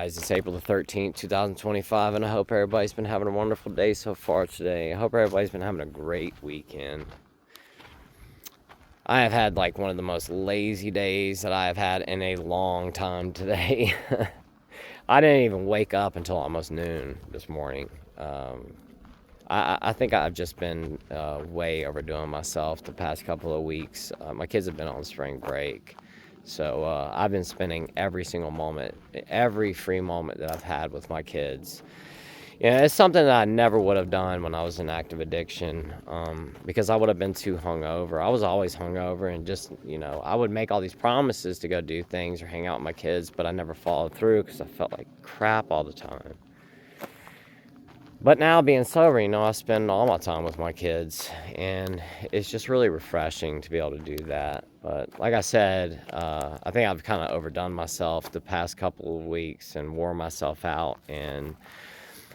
guys, it's April the 13th, 2025, and I hope everybody's been having a wonderful day so far today. I hope everybody's been having a great weekend. I have had like one of the most lazy days that I have had in a long time today. I didn't even wake up until almost noon this morning. I think I've just been way overdoing myself the past couple of weeks. My kids have been on spring break. So I've been spending every single moment, every free moment that I've had with my kids. Yeah, it's something that I never would have done when I was in active addiction, because I would have been too hungover. I was always hungover, and just, I would make all these promises to go do things or hang out with my kids, but I never followed through because I felt like crap all the time. But now being sober, I spend all my time with my kids, and it's just really refreshing to be able to do that. But like I said, I think I've kind of overdone myself the past couple of weeks and wore myself out. And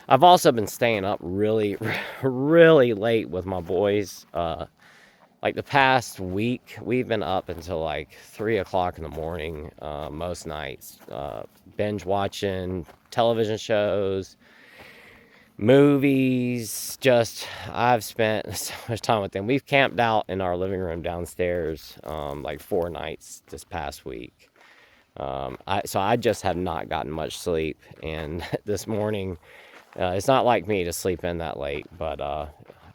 I've also been staying up really, really late with my boys. Like the past week, we've been up until like 3 o'clock in the morning most nights, binge watching television shows, movies. I've spent so much time with them. We've camped out in our living room downstairs like 4 nights this past week. So I just have not gotten much sleep, and this morning it's not like me to sleep in that late, but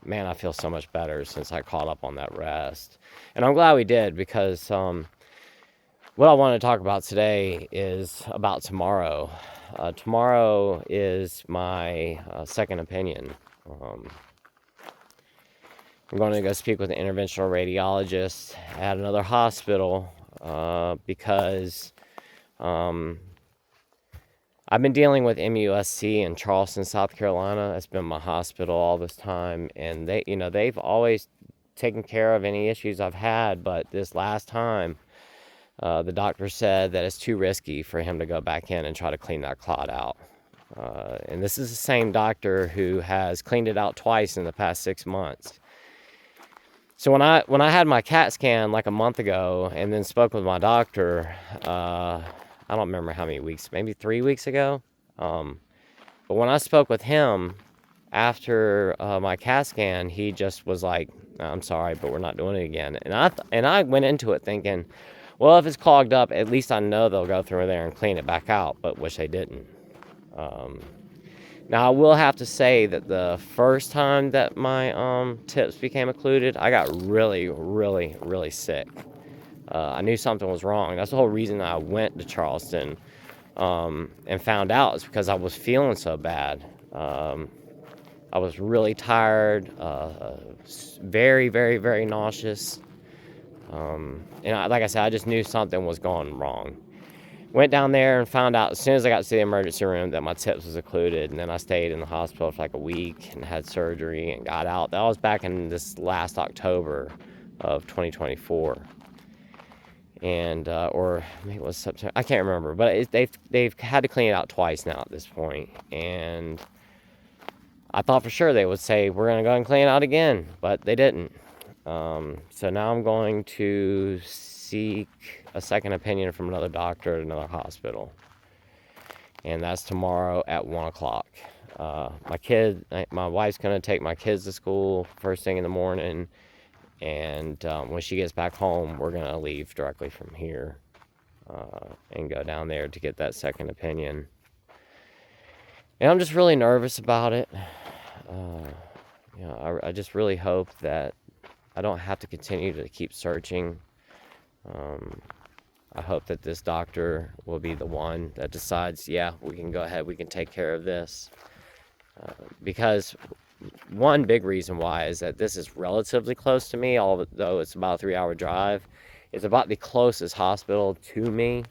man, I feel so much better since I caught up on that rest. And I'm glad we did, because what I want to talk about today is about tomorrow. Tomorrow is my second opinion. I'm going to go speak with an interventional radiologist at another hospital because I've been dealing with MUSC in Charleston, South Carolina. It's been my hospital all this time, and they've always taken care of any issues I've had, but this last time, the doctor said that it's too risky for him to go back in and try to clean that clot out. And this is the same doctor who has cleaned it out twice in the past 6 months. So when I had my CAT scan like a month ago and then spoke with my doctor, I don't remember how many weeks, maybe 3 weeks ago. But when I spoke with him after my CAT scan, he just was like, "I'm sorry, but we're not doing it again." And I went into it thinking, well, if it's clogged up, at least I know they'll go through there and clean it back out, but wish they didn't. Now, I will have to say that the first time that my tips became occluded, I got really, really, really sick. I knew something was wrong. That's the whole reason I went to Charleston and found out, is because I was feeling so bad. I was really tired, very, very, very nauseous. Like I said, I just knew something was going wrong. Went down there and found out as soon as I got to the emergency room that my tips was occluded, and then I stayed in the hospital for like a week and had surgery and got out. That was back in this last October of 2024. And or maybe it was September, I can't remember, but they've had to clean it out twice now at this point. And I thought for sure they would say, we're going to go and clean it out again, but they didn't. So now I'm going to seek a second opinion from another doctor at another hospital, and that's tomorrow at 1 o'clock. My wife's going to take my kids to school first thing in the morning, and when she gets back home, we're going to leave directly from here and go down there to get that second opinion. And I'm just really nervous about it. I just really hope that I don't have to continue to keep searching. I hope that this doctor will be the one that decides, yeah, we can go ahead, we can take care of this. Because one big reason why is that this is relatively close to me, although it's about a 3-hour drive. It's about the closest hospital to me.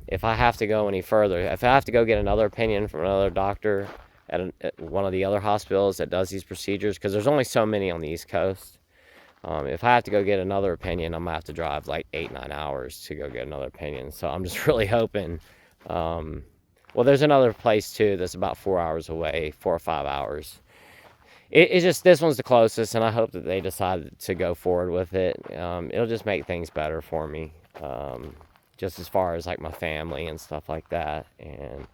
If I have to go any further, if I have to go get another opinion from another doctor at one of the other hospitals that does these procedures, because there's only so many on the East Coast. If I have to go get another opinion, I'm going to have to drive like 8-9 hours to go get another opinion. So I'm just really hoping. Well, there's another place too that's about 4 hours away, 4 or 5 hours. It's just, this one's the closest, and I hope that they decide to go forward with it. It'll just make things better for me. just as far as like my family and stuff like that. And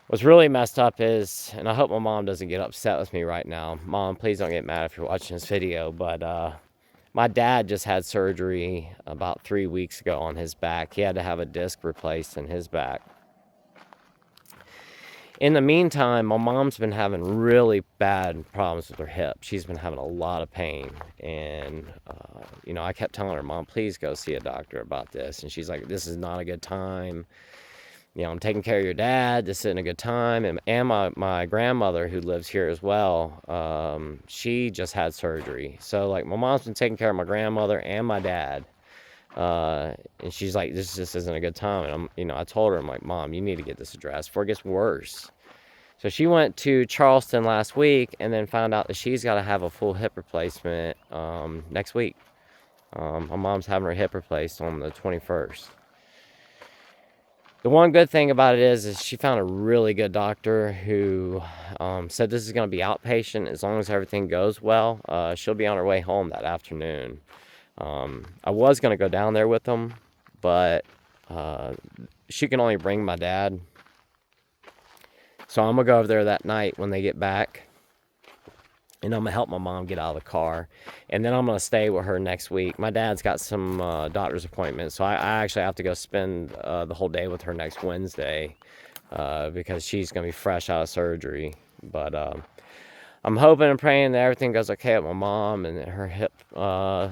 what's really messed up is, and I hope my mom doesn't get upset with me right now. Mom, please don't get mad if you're watching this video, but my dad just had surgery about 3 weeks ago on his back. He had to have a disc replaced in his back. In the meantime, my mom's been having really bad problems with her hip. She's been having a lot of pain. And, you know, I kept telling her, Mom, please go see a doctor about this. And she's like, this is not a good time. You know, I'm taking care of your dad. This isn't a good time. And my grandmother, who lives here as well, she just had surgery. So, like, my mom's been taking care of my grandmother and my dad. And she's like, this just isn't a good time. And you know, I told her, I'm like, Mom, you need to get this addressed before it gets worse. So she went to Charleston last week and then found out that she's got to have a full hip replacement next week. My mom's having her hip replaced on the 21st. The one good thing about it is she found a really good doctor who said this is going to be outpatient as long as everything goes well. She'll be on her way home that afternoon. I was going to go down there with them, but she can only bring my dad. So I'm going to go over there that night when they get back, and I'm going to help my mom get out of the car. And then I'm going to stay with her next week. My dad's got some doctor's appointments, so I actually have to go spend the whole day with her next Wednesday because she's going to be fresh out of surgery. But I'm hoping and praying that everything goes okay with my mom and that her hip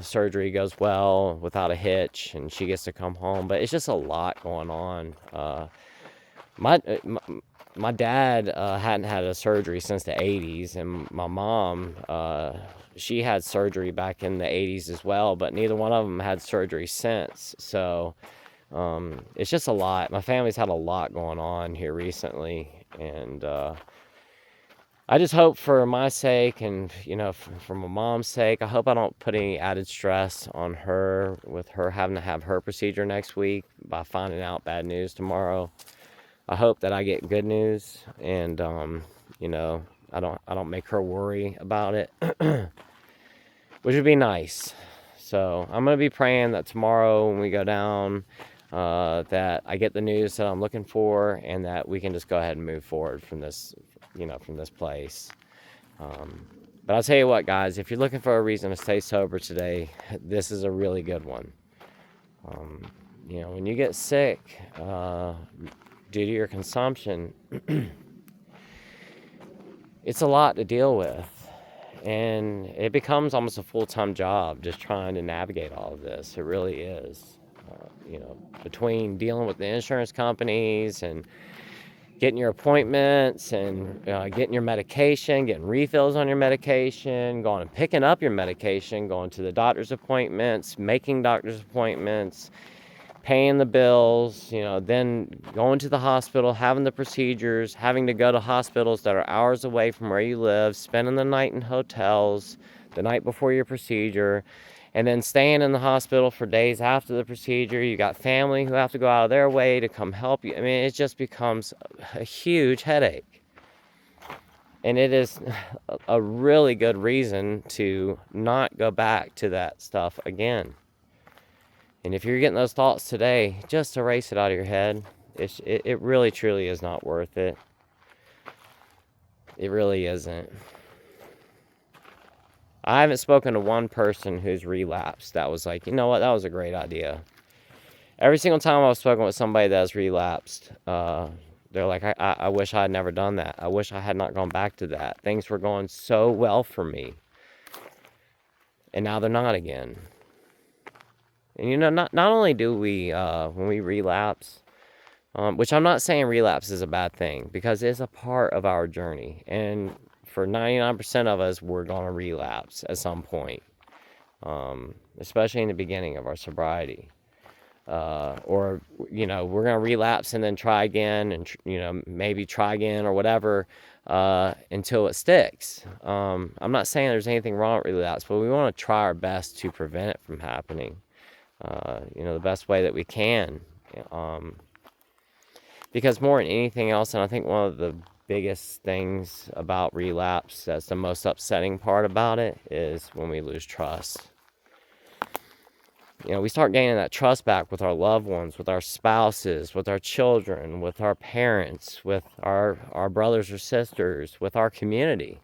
surgery goes well without a hitch and she gets to come home. But it's just a lot going on. My dad hadn't had a surgery since the 80s, and my mom, she had surgery back in the 80s as well, but neither one of them had surgery since. So it's just a lot. My family's had a lot going on here recently, and I just hope for my sake and, you know, for my mom's sake, I hope I don't put any added stress on her with her having to have her procedure next week by finding out bad news tomorrow. I hope that I get good news and, you know, I don't make her worry about it, which would be nice. So I'm going to be praying that tomorrow when we go down, that I get the news that I'm looking for and that we can just go ahead and move forward from this, you know, from this place. But I'll tell you what, guys, if you're looking for a reason to stay sober today, this is a really good one. You know, when you get sick, due to your consumption, it's a lot to deal with, and it becomes almost a full-time job just trying to navigate all of this. It really is. You know, between dealing with the insurance companies and getting your appointments and getting your medication, getting refills on your medication, going and picking up your medication, going to the doctor's appointments, making doctor's appointments, paying the bills, you know, then going to the hospital, having the procedures, having to go to hospitals that are hours away from where you live, spending the night in hotels the night before your procedure, and then staying in the hospital for days after the procedure. You got family who have to go out of their way to come help you. I mean, it just becomes a huge headache. And it is a really good reason to not go back to that stuff again. And if you're getting those thoughts today, just erase it out of your head. It really, truly is not worth it. It really isn't. I haven't spoken to one person who's relapsed that was like, you know what, that was a great idea. Every single time I've spoken with somebody that's relapsed, they're like, I wish I had never done that. I wish I had not gone back to that. Things were going so well for me. And now they're not again. And you know, not only do we, when we relapse, which I'm not saying relapse is a bad thing, because it's a part of our journey. And for 99% of us, we're going to relapse at some point, especially in the beginning of our sobriety. Or, you know, we're going to relapse and then try again and, you know, maybe try again or whatever until it sticks. I'm not saying there's anything wrong with relapse, but we want to try our best to prevent it from happening. You know, the best way that we can. Because more than anything else, and I think one of the biggest things about relapse that's the most upsetting part about it is when we lose trust. You know, we start gaining that trust back with our loved ones, with our spouses, with our children, with our parents, with our brothers or sisters, with our community.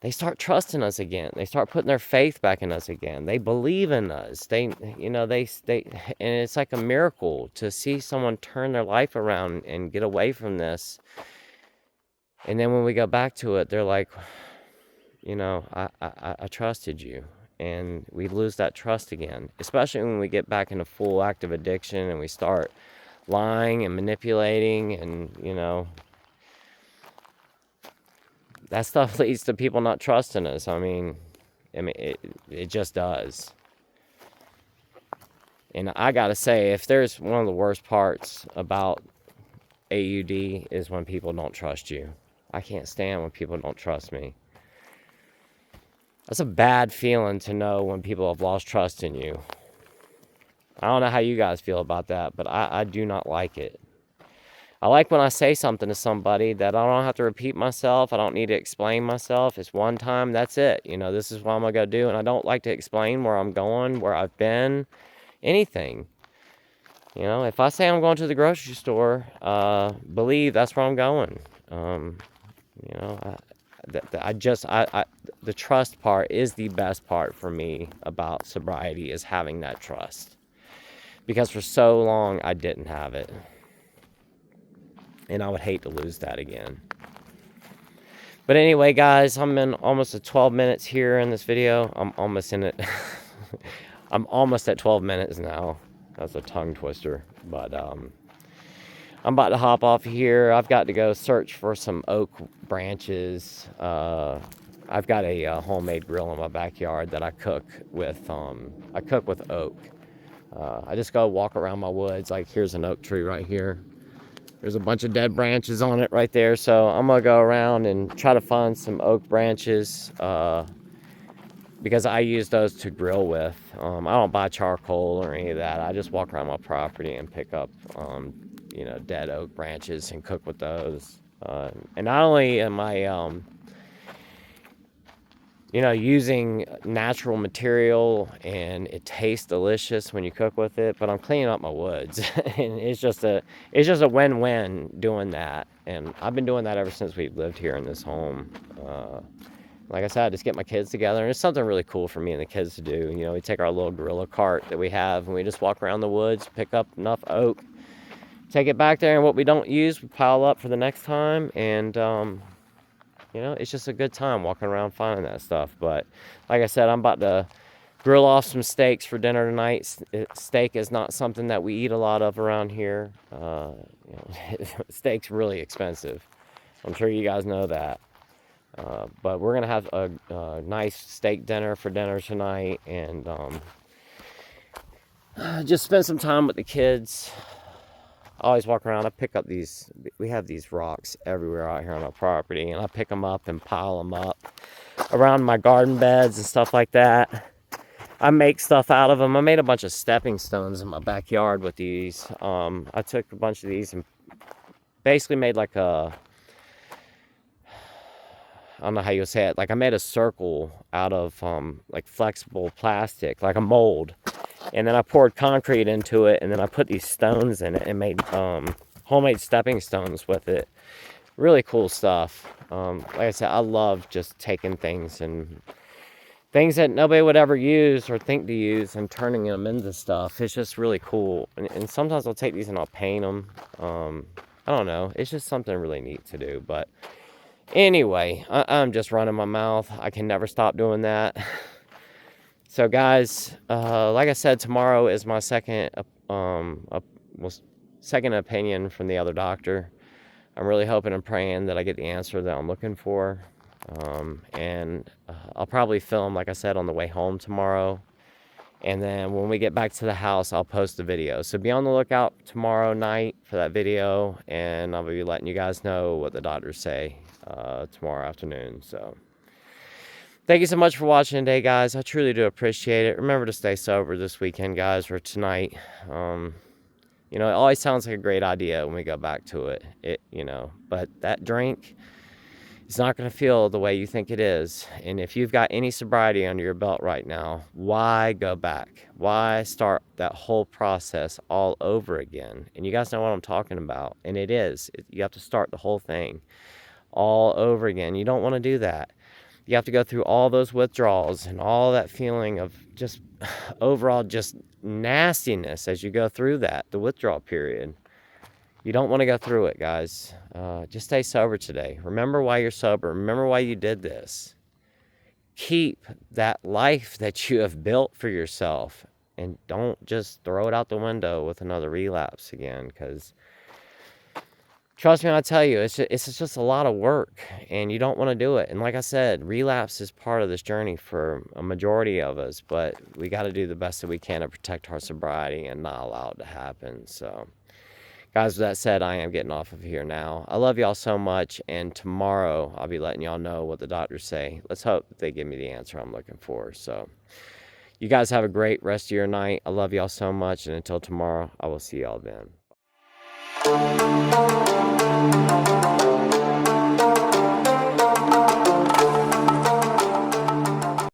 They start trusting us again. They start putting their faith back in us again. They believe in us. They, you know, they, and it's like a miracle to see someone turn their life around and get away from this. And then when we go back to it, they're like, you know, I trusted you. And we lose that trust again, especially when we get back into full active addiction and we start lying and manipulating, and, you know, that stuff leads to people not trusting us. I mean, it just does. And I gotta say, if there's one of the worst parts about AUD is when people don't trust you. I can't stand when people don't trust me. That's a bad feeling to know when people have lost trust in you. I don't know how you guys feel about that, but I do not like it. I like when I say something to somebody that I don't have to repeat myself. I don't need to explain myself. It's one time, that's it. You know, this is what I'm going to go do. And I don't like to explain where I'm going, where I've been, anything. You know, if I say I'm going to the grocery store, believe that's where I'm going. You know, the trust part is the best part for me about sobriety, is having that trust. Because for so long, I didn't have it. And I would hate to lose that again. But anyway, guys, I'm in almost at 12 minutes here in this video. I'm almost in it. I'm almost at 12 minutes now. That's a tongue twister. But I'm about to hop off here. I've got to go search for some oak branches. I've got a homemade grill in my backyard that I cook with. I cook with oak. I just go walk around my woods. Like, here's an oak tree right here. There's a bunch of dead branches on it right there. So I'm going to go around and try to find some oak branches because I use those to grill with. I don't buy charcoal or any of that. I just walk around my property and pick up, you know, dead oak branches and cook with those. And not only am I, you know, using natural material and it tastes delicious when you cook with it, but I'm cleaning up my woods. And it's just a win-win doing that. And I've been doing that ever since we lived here in this home. Like I said, I just get my kids together, and it's something really cool for me and the kids to do. You know, we take our little gorilla cart that we have, and we just walk around the woods, pick up enough oak, take it back there, and what we don't use, we pile up for the next time. And you know, it's just a good time walking around finding that stuff. But like I said, I'm about to grill off some steaks for dinner tonight. Steak is not something that we eat a lot of around here. You know, steak's really expensive. I'm sure you guys know that. But we're going to have a nice steak dinner for dinner tonight. And just spend some time with the kids. I always walk around. I pick up these. We have these rocks everywhere out here on our property, and I pick them up and pile them up around my garden beds and stuff like that. I make stuff out of them. I made a bunch of stepping stones in my backyard with these. I took a bunch of these and basically made like a, I don't know how you'll say it. Like, I made a circle out of like flexible plastic, like a mold. And then I poured concrete into it, and then I put these stones in it and made homemade stepping stones with it. Really cool stuff. Like I said, I love just taking things that nobody would ever use or think to use and turning them into stuff. It's just really cool. And sometimes I'll take these and I'll paint them. I don't know. It's just something really neat to do. But anyway, I'm just running my mouth. I can never stop doing that. So guys, like I said, tomorrow is my second opinion from the other doctor. I'm really hoping and praying that I get the answer that I'm looking for. And I'll probably film, like I said, on the way home tomorrow. And then when we get back to the house, I'll post the video. So be on the lookout tomorrow night for that video. And I'll be letting you guys know what the doctors say tomorrow afternoon. So thank you so much for watching today, guys. I truly do appreciate it. Remember to stay sober this weekend, guys, or tonight. You know, it always sounds like a great idea when we go back to it. You know, but that drink, It's not going to feel the way you think it is. And if you've got any sobriety under your belt right now, why go back? Why start that whole process all over again? And you guys know what I'm talking about. And it is. You have to start the whole thing all over again. You don't want to do that. You have to go through all those withdrawals and all that feeling of just overall just nastiness as you go through that, the withdrawal period. You don't want to go through it, guys. Just stay sober today. Remember why you're sober. Remember why you did this. Keep that life that you have built for yourself, and don't just throw it out the window with another relapse again, because trust me when I tell you, it's just a lot of work, and you don't want to do it. And like I said, relapse is part of this journey for a majority of us, but we got to do the best that we can to protect our sobriety and not allow it to happen. So guys, with that said, I am getting off of here now. I love y'all so much, and tomorrow I'll be letting y'all know what the doctors say. Let's hope they give me the answer I'm looking for. So you guys have a great rest of your night. I love y'all so much, and until tomorrow, I will see y'all then.